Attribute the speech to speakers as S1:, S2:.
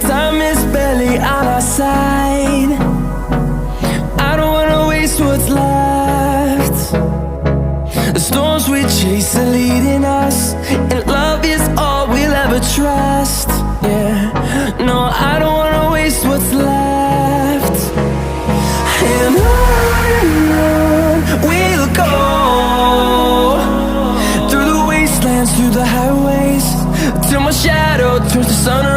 S1: Time is barely on our side. I don't wanna waste what's left. The storms we chase are leading us, and love is all we'll ever trust. Yeah, no, I don't wanna waste what's left. And on we'll go, through the wastelands, through the highways, till my shadow turns to sun